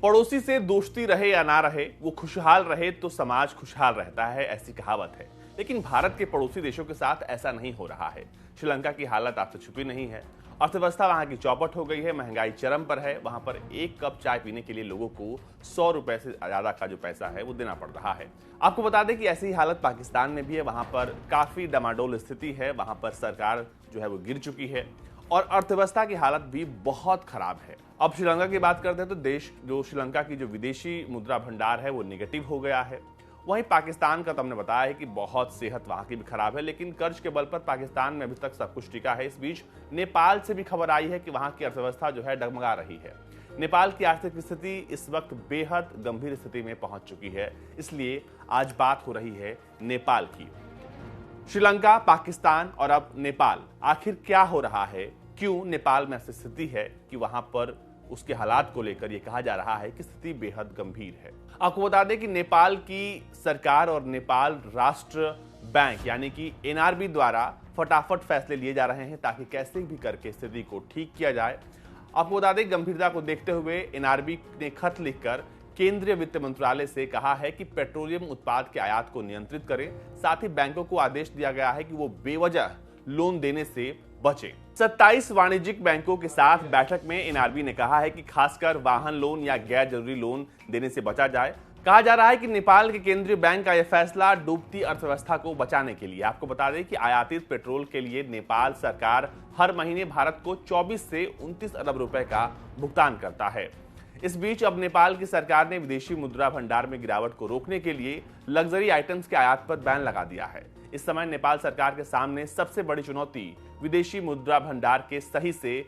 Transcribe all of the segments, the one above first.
पड़ोसी से दोस्ती रहे या ना रहे, वो खुशहाल रहे तो समाज खुशहाल रहता है, ऐसी कहावत है। लेकिन भारत के पड़ोसी देशों के साथ ऐसा नहीं हो रहा है। श्रीलंका की हालत आपसे छुपी नहीं है। अर्थव्यवस्था वहां की चौपट हो गई है, महंगाई चरम पर है। वहां पर एक कप चाय पीने के लिए लोगों को 100 रुपए से ज्यादा का जो पैसा है वो देना पड़ रहा है। आपको बता दें कि ऐसी ही हालत पाकिस्तान में भी है। वहां पर काफी डमाडोल स्थिति है, वहां पर सरकार जो है वो गिर चुकी है और अर्थव्यवस्था की हालत भी बहुत खराब है। अब श्रीलंका की बात करते हैं तो देश जो श्रीलंका की जो विदेशी मुद्रा भंडार है वो निगेटिव हो गया है। वहीं पाकिस्तान का तो हमने बताया है कि बहुत सेहत वहां की भी खराब है, लेकिन कर्ज के बल पर पाकिस्तान में अभी तक सब कुछ टिका है। इस बीच नेपाल से भी खबर आई है कि वहां की अर्थव्यवस्था जो है डगमगा रही है। नेपाल की आर्थिक स्थिति इस वक्त बेहद गंभीर स्थिति में पहुंच चुकी है, इसलिए आज बात हो रही है नेपाल की। श्रीलंका, पाकिस्तान और अब नेपाल, आखिर क्या हो रहा है? क्यों नेपाल में ऐसी स्थिति है कि वहां पर उसके हालात को लेकर यह कहा जा रहा है कि स्थिति बेहद गंभीर है। आपको बता दें कि नेपाल की सरकार और नेपाल राष्ट्र बैंक यानी कि एनआरबी द्वारा फटाफट फैसले लिए जा रहे हैं ताकि कैसे भी करके स्थिति को ठीक किया जाए। आपको बता दें गंभीरता को देखते हुए एनआरबी ने खत लिखकर केंद्रीय वित्त मंत्रालय से कहा है कि पेट्रोलियम उत्पाद के आयात को नियंत्रित करें। साथ ही बैंकों को आदेश दिया गया है कि वो बेवजह लोन देने से बचें। 27 वाणिज्यिक बैंकों के साथ बैठक में एनआरबी ने कहा है कि खासकर वाहन लोन या गैर जरूरी लोन देने से बचा जाए। कहा जा रहा है कि नेपाल के केंद्रीय बैंक का यह फैसला डूबती अर्थव्यवस्था को बचाने के लिए। आपको बता दें कि आयातित पेट्रोल के लिए नेपाल सरकार हर महीने भारत को 24 से 29 अरब रुपए का भुगतान करता है। इस बीच अब नेपाल की सरकार ने विदेशी मुद्रा भंडार में गिरावट को रोकने के लिए लग्जरी आइटम्स के आयात पर बैन लगा दिया है। इस समय नेपाल सरकार के सामने सबसे बड़ी चुनौती विदेशी मुद्रा भंडार के सही से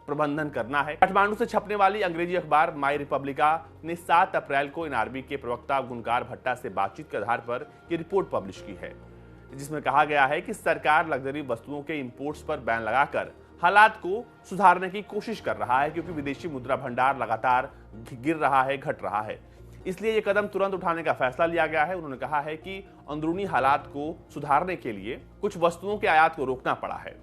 प्रबंधन करना है। काठमांडू से छपने वाली अंग्रेजी अखबार माई रिपब्लिका ने 7 अप्रैल को एनआरबी के प्रवक्ता गुणकार भट्टा से बातचीत के आधार पर यह रिपोर्ट पब्लिश की है, जिसमें कहा गया है कि सरकार लग्जरी वस्तुओं के इंपोर्ट्स पर बैन लगाकर हालात को सुधारने की कोशिश कर रहा है, क्योंकि विदेशी मुद्रा भंडार लगातार गिर रहा है, घट रहा है। इसलिए यह कदम तुरंत उठाने का फैसला लिया गया है। उन्होंने कहा है कि अंदरूनी हालात को सुधारने के लिए कुछ वस्तुओं के आयात को रोकना पड़ा है।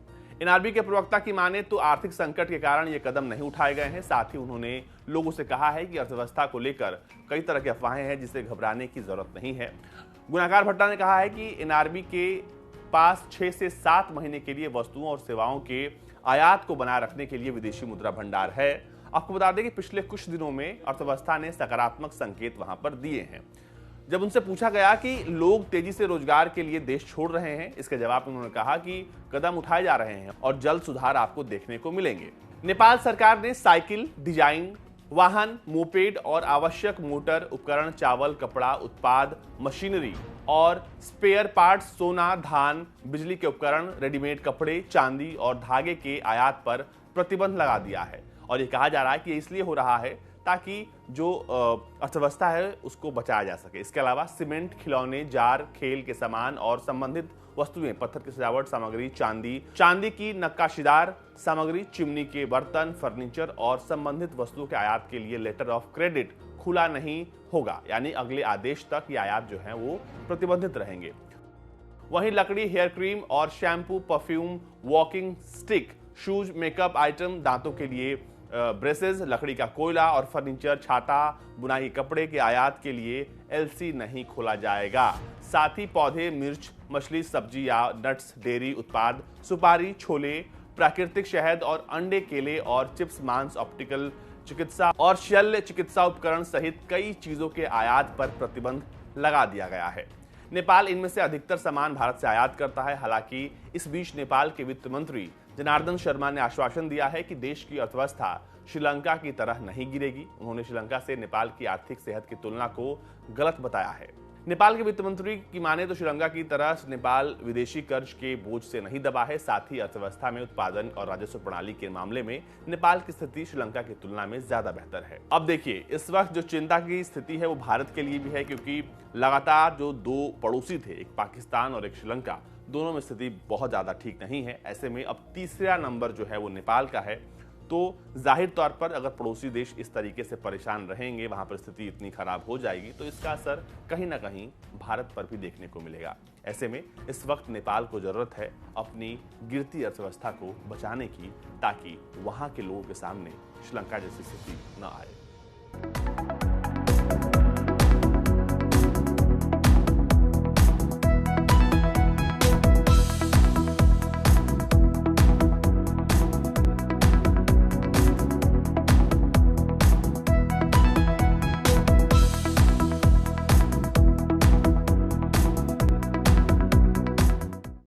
एनआरबी के प्रवक्ता की माने तो आर्थिक संकट के कारण ये कदम नहीं उठाए गए हैं। साथ ही उन्होंने लोगों से कहा है कि अर्थव्यवस्था को लेकर कई तरह की अफवाहें हैं जिससे घबराने की जरूरत नहीं है। गुणाकार भट्टा ने कहा है कि एनआरबी के पास 6 से 7 महीने के लिए वस्तुओं और सेवाओं के आयात को बनाए रखने के लिए विदेशी मुद्रा भंडार है। आपको बता दें कि पिछले कुछ दिनों में अर्थव्यवस्था ने सकारात्मक संकेत वहां पर दिए हैं। जब उनसे पूछा गया कि लोग तेजी से रोजगार के लिए देश छोड़ रहे हैं, इसके जवाब में उन्होंने कहा कि कदम उठाए जा रहे हैं और जल्द सुधार आपको देखने को मिलेंगे। नेपाल सरकार ने साइकिल, डिजाइन, वाहन, मोपेड और आवश्यक मोटर उपकरण, चावल, कपड़ा उत्पाद, मशीनरी और स्पेयर पार्ट्स, सोना, धान, बिजली के उपकरण, रेडीमेड कपड़े, चांदी और धागे के आयात पर प्रतिबंध लगा दिया है। और ये कहा जा रहा है कि इसलिए हो रहा है ताकि जो अर्थव्यवस्था है उसको बचाया जा सके। इसके अलावा सीमेंट, खिलौने, जार, खेल के सामान और संबंधित वस्तुएं, पत्थर की सजावट सामग्री, चांदी की नक्काशीदार सामग्री, चिमनी के बर्तन, फर्नीचर और संबंधित वस्तुओं के आयात के लिए लेटर ऑफ क्रेडिट खुला नहीं होगा, यानी अगले आदेश तक ये आयात जो है वो प्रतिबंधित रहेंगे। वहीं लकड़ी, हेयर क्रीम और shampoo, perfume, walking stick, shoes, makeup item, दांतों के लिए ब्रेसेस, लकड़ी का कोयला और फर्नीचर, छाता, बुनाई कपड़े के आयात के लिए एलसी नहीं खोला जाएगा। साथ ही पौधे, मिर्च, मछली, सब्जी या नट्स, डेयरी उत्पाद, सुपारी, छोले, प्राकृतिक शहद और अंडे, केले और चिप्स, मांस, ऑप्टिकल चिकित्सा और शल्य चिकित्सा उपकरण सहित कई चीजों के आयात पर प्रतिबंध लगा दिया गया है। नेपाल इनमें से अधिकतर सामान भारत से आयात करता है। हालांकि इस बीच नेपाल के वित्त मंत्री जनार्दन शर्मा ने आश्वासन दिया है कि देश की अर्थव्यवस्था श्रीलंका की तरह नहीं गिरेगी। उन्होंने श्रीलंका से नेपाल की आर्थिक सेहत की तुलना को गलत बताया है। नेपाल के वित्त मंत्री की माने तो श्रीलंका की तरह नेपाल विदेशी कर्ज के बोझ से नहीं दबा है। साथ ही अर्थव्यवस्था में उत्पादन और राजस्व प्रणाली के मामले में नेपाल की स्थिति श्रीलंका की तुलना में ज्यादा बेहतर है। अब देखिए, इस वक्त जो चिंता की स्थिति है वो भारत के लिए भी है, क्योंकि लगातार जो 2 पड़ोसी थे, एक पाकिस्तान और एक श्रीलंका, दोनों में स्थिति बहुत ज्यादा ठीक नहीं है। ऐसे में अब तीसरा नंबर जो है वो नेपाल का है। तो जाहिर तौर पर अगर पड़ोसी देश इस तरीके से परेशान रहेंगे, वहां पर स्थिति इतनी खराब हो जाएगी, तो इसका असर कहीं ना कहीं भारत पर भी देखने को मिलेगा। ऐसे में इस वक्त नेपाल को जरूरत है अपनी गिरती अर्थव्यवस्था को बचाने की, ताकि वहां के लोगों के सामने श्रीलंका जैसी स्थिति न आए। है।